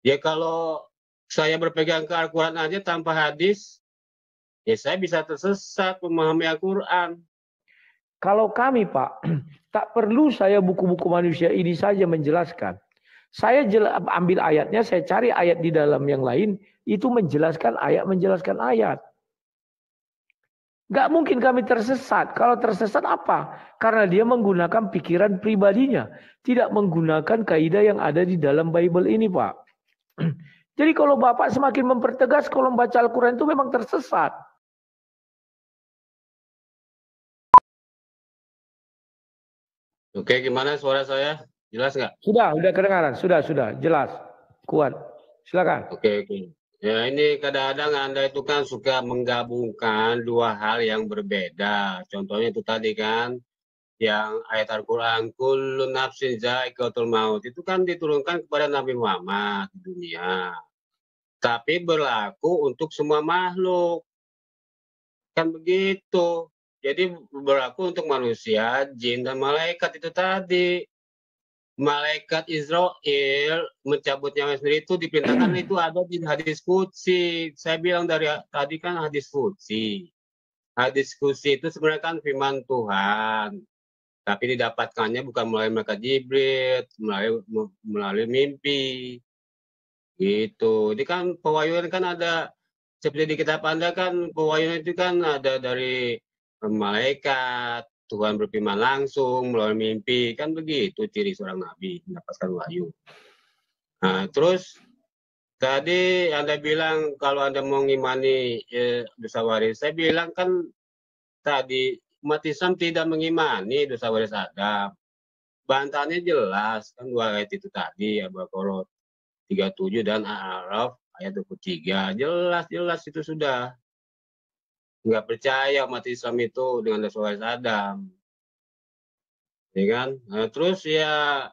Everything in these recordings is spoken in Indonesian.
Ya kalau saya berpegang ke Al-Quran aja tanpa hadis, ya saya bisa tersesat memahami Al-Quran. Kalau kami, Pak, tak perlu saya buku-buku manusia ini saja menjelaskan. Saya ambil ayatnya, saya cari ayat di dalam yang lain, itu menjelaskan ayat. Gak mungkin kami tersesat. Kalau tersesat apa? Karena dia menggunakan pikiran pribadinya. Tidak menggunakan kaidah yang ada di dalam Bible ini, Pak. Jadi kalau Bapak semakin mempertegas kalau membaca Al-Quran itu memang tersesat. Oke, gimana suara saya? Jelas nggak? Sudah kedengaran. Sudah. Jelas. Kuat. Silakan. Oke. Ya ini kadang-kadang Anda itu kan suka menggabungkan dua hal yang berbeda. Contohnya itu tadi kan, yang ayat Al-Quran, kullu nafsin za'iqatul maut, itu kan diturunkan kepada Nabi Muhammad di dunia. Tapi berlaku untuk semua makhluk. Kan begitu. Jadi berlaku untuk manusia, jin, dan malaikat itu tadi. Malaikat Israel mencabut nyawa sendiri itu diperintahkan itu ada di hadis qudsi. Saya bilang dari tadi kan hadis qudsi. Hadis qudsi itu sebenarnya kan firman Tuhan, tapi didapatkannya bukan melalui malaikat Jibril, melalui mimpi. Gitu. Ini kan pewahyuan kan ada seperti di kitab Anda kan pewahyuan itu kan ada dari malaikat, Tuhan berfirman langsung melalui mimpi, kan begitu ciri seorang nabi mendapatkan wahyu. Nah, terus tadi Anda bilang kalau Anda mau mengimani dosa waris, saya bilang kan tadi umat Islam tidak mengimani dosa waris Adam. Bantahannya jelas kan dua ayat itu tadi, Al-Baqarah 37 dan A'raf ayat 23. Jelas itu sudah. Nggak percaya umat Islam itu dengan dosa waris Adam. Ya kan? Nah, terus ya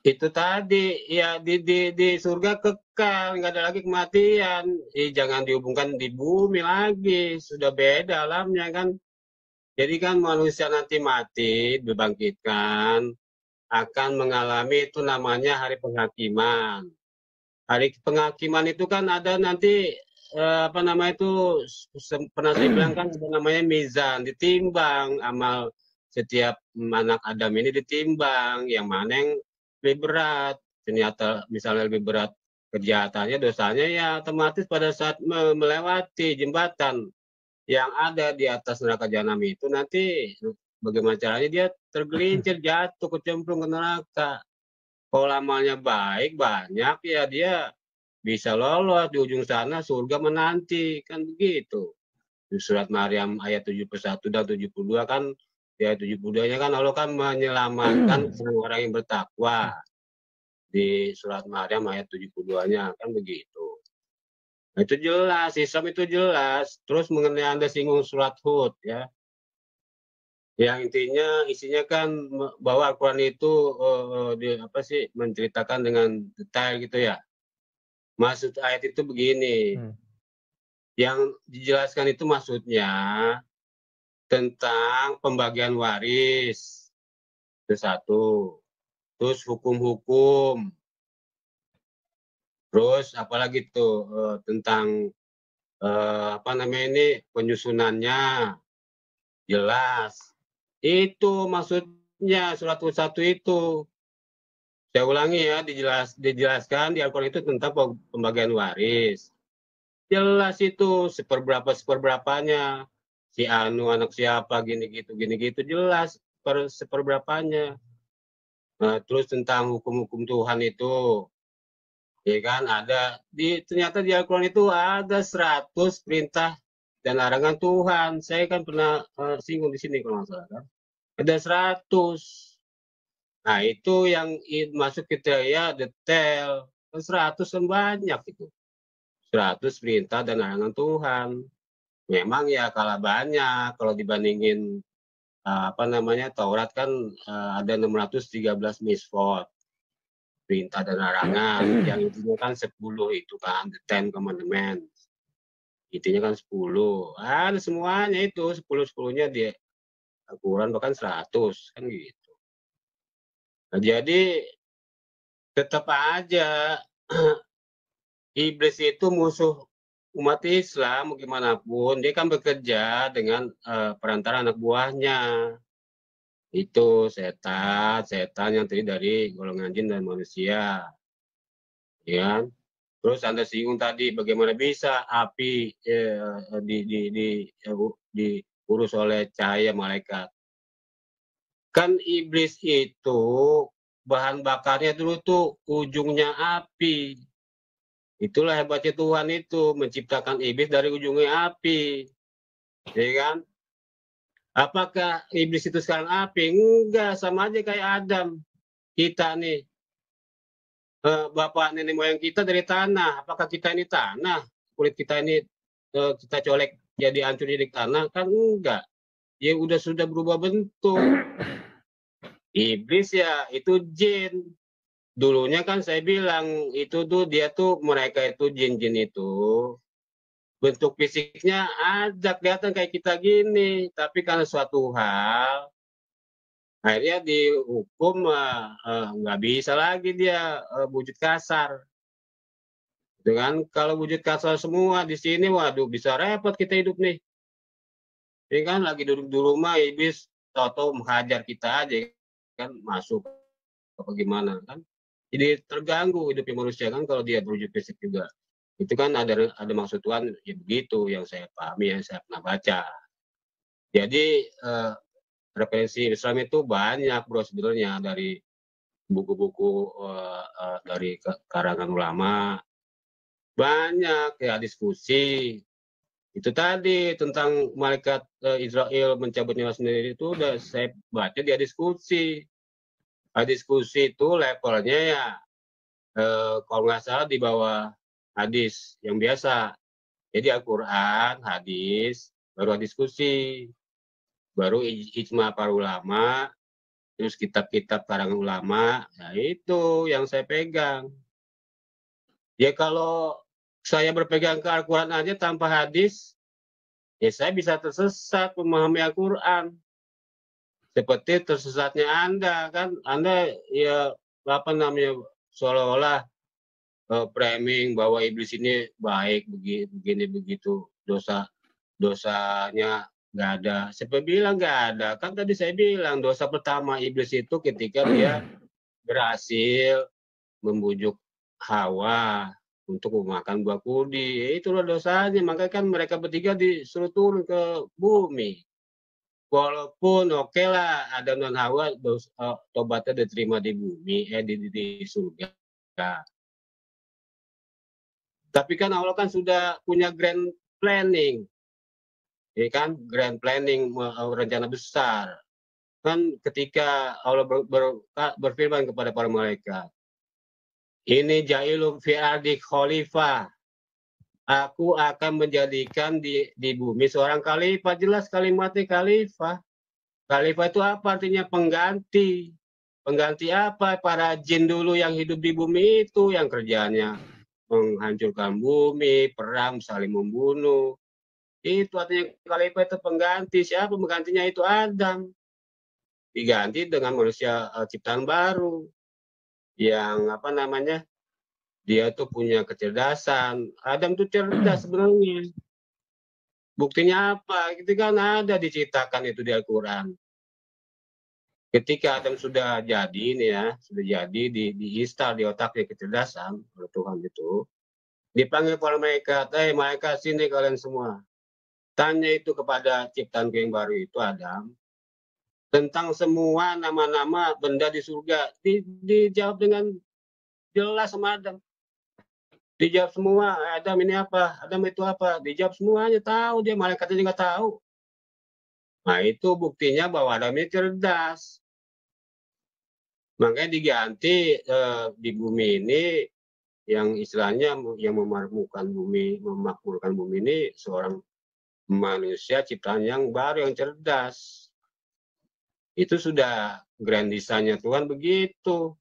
itu tadi ya di surga kekal, nggak ada lagi kematian. Jangan dihubungkan di bumi lagi, sudah beda alamnya kan. Jadi kan manusia nanti mati, dibangkitkan, akan mengalami itu namanya hari penghakiman. Hari penghakiman itu kan ada nanti apa namanya itu pernah saya bilang kan ada namanya mizan, ditimbang amal setiap anak Adam ini ditimbang yang mana yang lebih berat. Ternyata misalnya lebih berat kejahatannya, dosanya ya otomatis pada saat melewati jembatan yang ada di atas neraka jahanam itu nanti bagaimana caranya dia tergelincir jatuh kecemplung ke neraka. Kalau amalnya baik, banyak, ya dia bisa lolos di ujung sana surga menanti, kan begitu. Di surat Maryam ayat 71 dan 72 kan, di ayat 72-nya kan Allah kan menyelamatkan orang yang bertakwa. Di surat Maryam ayat 72-nya, kan begitu. Nah, itu jelas, Islam itu jelas. Terus mengenai Anda singgung surat Hud, ya. Yang intinya isinya kan bahwa Al-Quran itu apa sih menceritakan dengan detail gitu ya. Maksud ayat itu begini, yang dijelaskan itu maksudnya tentang pembagian waris, itu satu. Terus hukum-hukum, terus apalagi tuh tentang apa namanya ini penyusunannya jelas. Itu maksudnya surat satu itu. Saya ulangi ya, dijelaskan di Al-Quran itu tentang pembagian waris. Jelas itu seperberapanya. Si Anu anak siapa gini gitu jelas seperberapanya. Nah, terus tentang hukum-hukum Tuhan itu, ya kan ada ternyata di Al-Quran itu ada 100 perintah dan larangan Tuhan. Saya kan pernah singgung di sini kalau nggak salah kan. Ada 100. Nah, itu yang masuk kriteria detail. Kan 100 kan banyak itu. 100 perintah dan larangan Tuhan. Memang ya kalah banyak kalau dibandingin apa namanya Taurat kan ada 613 misfot perintah dan larangan yang intinya kan 10 itu kan the Ten Commandments intinya kan 10 ada semuanya itu 10-10-nya di Al-Quran bahkan 100 kan gitu. Nah, jadi tetap aja iblis itu musuh umat Islam, mau gimana pun dia kan bekerja dengan perantara anak buahnya. Itu setan, setan yang terdiri dari golongan jin dan manusia, ya kan? Terus Anda singgung tadi bagaimana bisa api diurus oleh cahaya malaikat. Kan iblis itu bahan bakarnya dulu tuh ujungnya api. Itulah hebatnya Tuhan itu menciptakan iblis dari ujungnya api, ya kan? Apakah iblis itu sekarang api? Enggak, sama aja kayak Adam. Kita nih, bapak nenek moyang kita dari tanah. Apakah kita ini tanah? Kulit kita ini kita colek jadi hancur jadi tanah? Kan enggak. Ya sudah berubah bentuk. Iblis ya itu jin. Dulunya kan saya bilang itu tuh dia tuh mereka itu jin-jin itu bentuk fisiknya ada kelihatan kayak kita gini, tapi karena suatu hal akhirnya dihukum nggak bisa lagi dia wujud kasar, gitu kan? Kalau wujud kasar semua di sini, waduh bisa repot kita hidup nih. Ini kan lagi duduk di rumah iblis tahu-tahu menghajar kita aja kan masuk apa gimana kan? Jadi terganggu hidupnya manusia kan kalau dia berwujud fisik juga. Itu kan ada maksud Tuhan ya begitu yang saya pahami, yang saya pernah baca. Jadi referensi Islam itu banyak bro sebetulnya dari buku-buku dari karangan ulama banyak ya diskusi itu tadi tentang malaikat Israel mencabut nyawa sendiri itu udah saya baca dia diskusi. Diskusi itu levelnya ya kalau nggak salah di bawah hadis yang biasa. Jadi Al-Quran, hadis, baru diskusi, baru ijma para ulama, terus kitab-kitab karangan ulama, nah itu yang saya pegang. Ya kalau saya berpegang ke Al-Quran aja tanpa hadis, ya saya bisa tersesat memahami Al-Quran. Seperti tersesatnya Anda, kan Anda ya apa namanya seolah-olah framing bahwa iblis ini baik begini begitu dosanya nggak ada. Siapa bilang nggak ada? Kan tadi saya bilang dosa pertama iblis itu ketika dia berhasil membujuk Hawa untuk memakan buah kudi. Itulah dosanya. Makanya kan mereka bertiga disuruh turun ke bumi. Walaupun oke lah Adam dan Hawa tobatnya diterima di bumi, di surga. Tapi kan Allah kan sudah punya grand planning, ya kan? Grand planning rencana besar. Kan ketika Allah berfirman kepada para malaikat, ini ja'ilun fi ardi khalifah. Aku akan menjadikan di bumi seorang khalifah. Jelas kalimatnya khalifah. Khalifah itu apa artinya? Pengganti. Pengganti apa? Para jin dulu yang hidup di bumi itu yang kerjanya menghancurkan bumi, perang, saling membunuh. Itu artinya khalifah itu pengganti. Siapa penggantinya? Itu Adam. Diganti dengan manusia ciptaan baru yang apa namanya? Dia tuh punya kecerdasan. Adam tuh cerdas sebenarnya. Buktinya apa? Itu kan ada diceritakan itu di Al-Quran. Ketika Adam sudah jadi ini ya, sudah jadi diinstal di otaknya kecerdasan oleh Tuhan itu, dipanggil para malaikat, malaikat sini kalian semua. Tanya itu kepada ciptaanku yang baru itu Adam, tentang semua nama-nama benda di surga. Dijawab dengan jelas sama Adam. Dijawab semua, Adam ini apa? Adam itu apa? Dijawab semuanya, tahu dia, malaikatnya juga tahu. Nah itu buktinya bahwa Adam ini cerdas. Makanya diganti di bumi ini yang istilahnya yang memakmurkan bumi ini seorang manusia ciptaan yang baru yang cerdas. Itu sudah grand design-nya Tuhan begitu.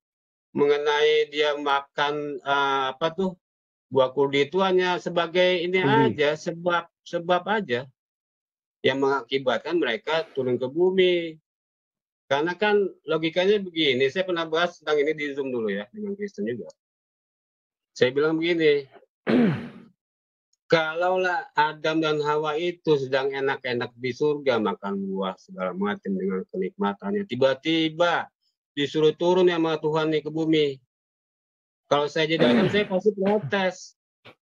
Mengenai dia makan apa tuh buah kurdi itu hanya sebagai ini aja, sebab aja yang mengakibatkan mereka turun ke bumi. Karena kan logikanya begini, saya pernah bahas tentang ini di Zoom dulu ya, dengan Kristen juga. Saya bilang begini, kalaulah Adam dan Hawa itu sedang enak-enak di surga, makan buah segala macam dengan kenikmatannya, tiba-tiba disuruh turun sama Tuhan nih ke bumi. Kalau saya jadi Adam, saya pasti protes.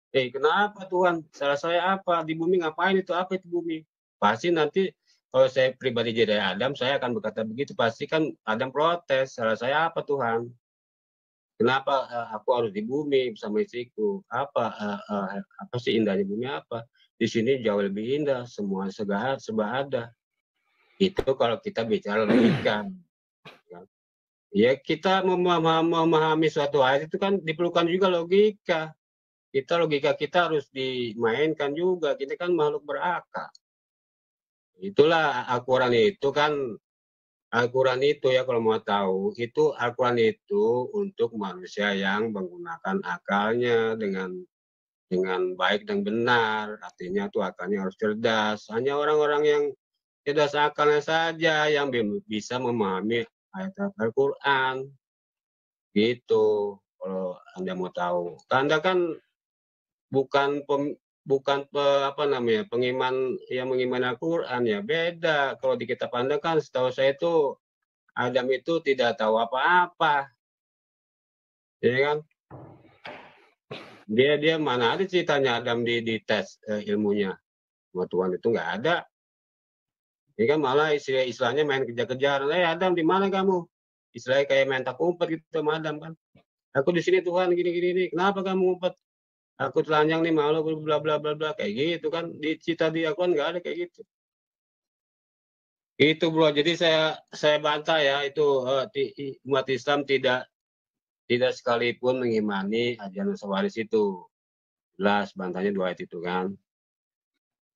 Kenapa Tuhan? Salah saya apa? Di bumi ngapain itu? Apa itu bumi? Pasti nanti kalau saya pribadi jadi Adam, saya akan berkata begitu. Pasti kan Adam protes. Salah saya apa Tuhan? Kenapa aku harus di bumi bersama istriku? Apa sih indahnya bumi apa? Di sini jauh lebih indah, semua serba ada. Itu kalau kita bicara logika. Ya kita memahami suatu hal itu kan diperlukan juga logika. Logika kita harus dimainkan juga. Kita kan makhluk berakal. Itulah Al-Quran itu kan, Al-Quran itu ya kalau mau tahu, itu Al-Quran itu untuk manusia yang menggunakan akalnya dengan baik dan benar. Artinya tuh akalnya harus cerdas. Hanya orang-orang yang cerdas akalnya saja yang bisa memahami ayat Al-Quran. Gitu. Kalau Anda mau tahu. Anda kan bukan pengiman yang mengimani Al-Quran ya, beda. Kalau di kitab Anda kan setahu saya itu Adam itu tidak tahu apa-apa, ya kan? Dia mana ada ceritanya Adam di tes ilmunya sama Tuhan itu nggak ada. Ini kan malah istilahnya main kejar-kejaran. Adam di mana kamu? Istilahnya kayak main tak umpet gitu sama Adam kan. Aku di sini Tuhan gini. Kenapa kamu umpet? Aku telanjang nih malu bla bla bla bla kayak gitu kan. Di cita di aku kan nggak ada kayak gitu. Itu bro. Jadi saya bantah ya itu umat Islam tidak sekalipun mengimani ajaran Khawarij itu. Jelas bantahnya 2 ayat itu kan.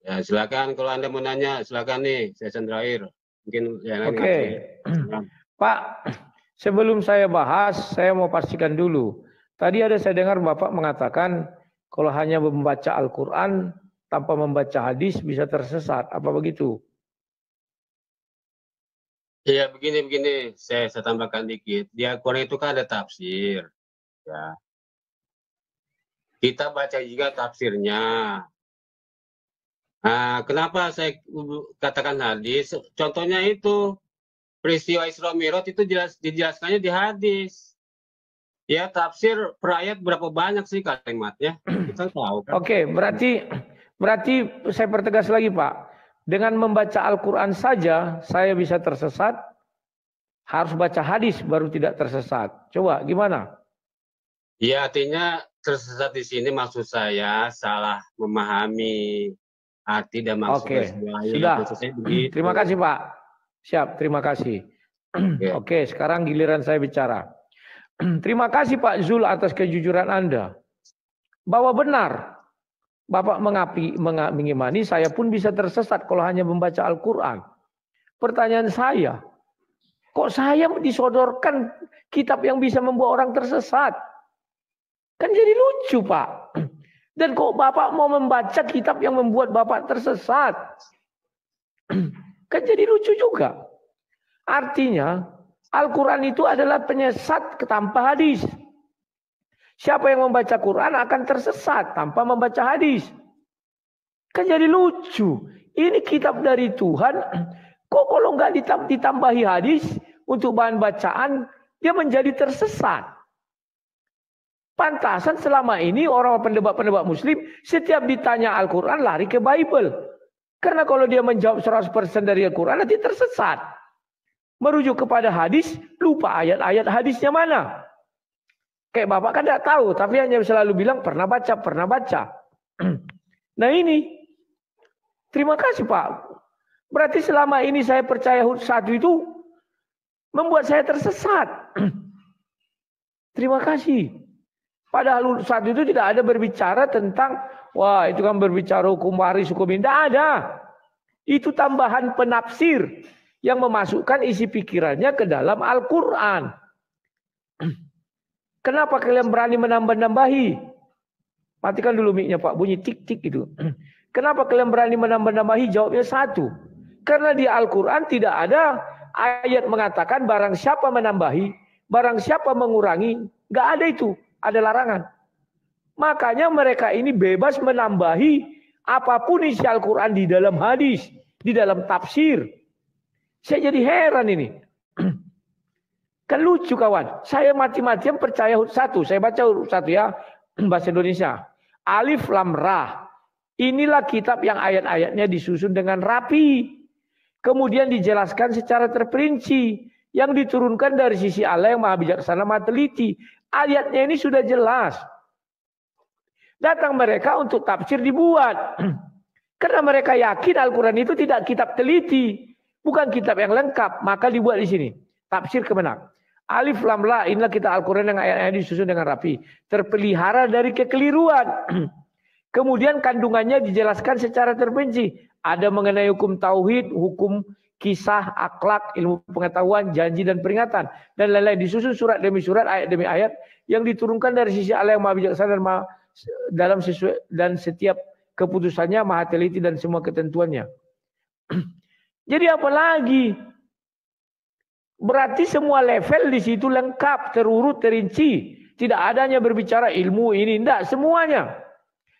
Ya silakan kalau Anda mau nanya silakan nih sesi terakhir. Mungkin yang lain. Oke. Pak, sebelum saya bahas, saya mau pastikan dulu. Tadi ada saya dengar Bapak mengatakan kalau hanya membaca Al-Quran tanpa membaca hadis bisa tersesat. Apa begitu? Iya begini. Saya tambahkan dikit. Di Al-Quran itu kan ada tafsir. Ya. Kita baca juga tafsirnya. Nah, kenapa saya katakan hadis? Contohnya itu peristiwa Isra Mi'raj itu dijelaskannya di hadis. Ya, tafsir per ayat berapa banyak sih kalimatnya? Kita tahu kan. Oke, berarti saya pertegas lagi, Pak. Dengan membaca Al-Quran saja saya bisa tersesat. Harus baca hadis baru tidak tersesat. Coba gimana? Ya, artinya tersesat di sini maksud saya salah memahami arti dan maksud. Oke, sudah. Terima kasih Pak. Siap, terima kasih. Oke, sekarang giliran saya bicara. Terima kasih Pak Zul atas kejujuran Anda. Bahwa benar, Bapak mengimani saya pun bisa tersesat kalau hanya membaca Al-Quran. Pertanyaan saya, kok saya disodorkan kitab yang bisa membuat orang tersesat? Kan jadi lucu Pak. Dan kok Bapak mau membaca kitab yang membuat Bapak tersesat? Kan jadi lucu juga. Artinya Al-Quran itu adalah penyesat tanpa hadis. Siapa yang membaca Quran akan tersesat tanpa membaca hadis. Kan jadi lucu. Ini kitab dari Tuhan. Kok kalau nggak ditambahi hadis untuk bahan bacaan, dia menjadi tersesat. Pantasan selama ini orang pendebat Muslim setiap ditanya Al-Quran lari ke Bible. Karena kalau dia menjawab 100% dari Al-Quran nanti tersesat. Merujuk kepada hadis, lupa ayat-ayat hadisnya mana. Kayak Bapak kan tidak tahu, tapi hanya selalu bilang pernah baca. Nah ini, terima kasih Pak. Berarti selama ini saya percaya satu itu membuat saya tersesat. Terima kasih. Padahal saat itu tidak ada berbicara tentang, wah itu kan berbicara hukum waris, hukum ini. Tidak ada. Itu tambahan penafsir yang memasukkan isi pikirannya ke dalam Al-Quran. Kenapa kalian berani menambah-nambahi? Matikan dulu mic-nya Pak, bunyi tik-tik itu. Kenapa kalian berani menambah-nambahi? Jawabnya satu. Karena di Al-Quran tidak ada Ayat mengatakan barang siapa menambahi, barang siapa mengurangi, nggak ada itu, ada larangan. Makanya mereka ini bebas menambahi apapun isi Al-Quran di dalam hadis, di dalam tafsir. Saya jadi heran ini. Kan lucu kawan. Saya mati-matian percaya satu. Saya baca satu ya, bahasa Indonesia. Alif Lam Ra. Inilah kitab yang ayat-ayatnya disusun dengan rapi. Kemudian dijelaskan secara terperinci. Yang diturunkan dari sisi Allah yang maha bijaksana, maha teliti. Ayatnya ini sudah jelas. Datang mereka untuk tafsir dibuat. Karena mereka yakin Al-Quran itu tidak kitab teliti. Bukan kitab yang lengkap. Maka dibuat di sini. Tafsir kebenar. Alif Lam Ra. Inilah kitab Al-Quran yang ayat-ayat disusun dengan rapi. Terpelihara dari kekeliruan. Kemudian kandungannya dijelaskan secara terperinci. Ada mengenai hukum tauhid, hukum kisah, akhlak, ilmu pengetahuan, janji dan peringatan. Dan lain-lain. Disusun surat demi surat, ayat demi ayat. Yang diturunkan dari sisi Allah yang maha bijaksana dan maha dalam sesuai, dan setiap keputusannya maha teliti dan semua ketentuannya. Jadi apa lagi? Berarti semua level di situ lengkap, terurut, terinci. Tidak adanya berbicara ilmu ini, tidak, semuanya.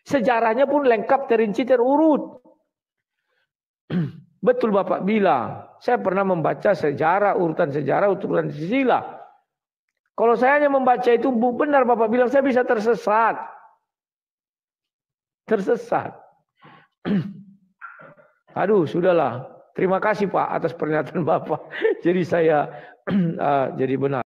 Sejarahnya pun lengkap, terinci, terurut. Betul Bapak bilang, saya pernah membaca sejarah, urutan silsilah. Kalau saya hanya membaca itu benar Bapak bilang, saya bisa tersesat. Aduh, sudahlah. Terima kasih Pak atas pernyataan Bapak. Jadi saya jadi benar.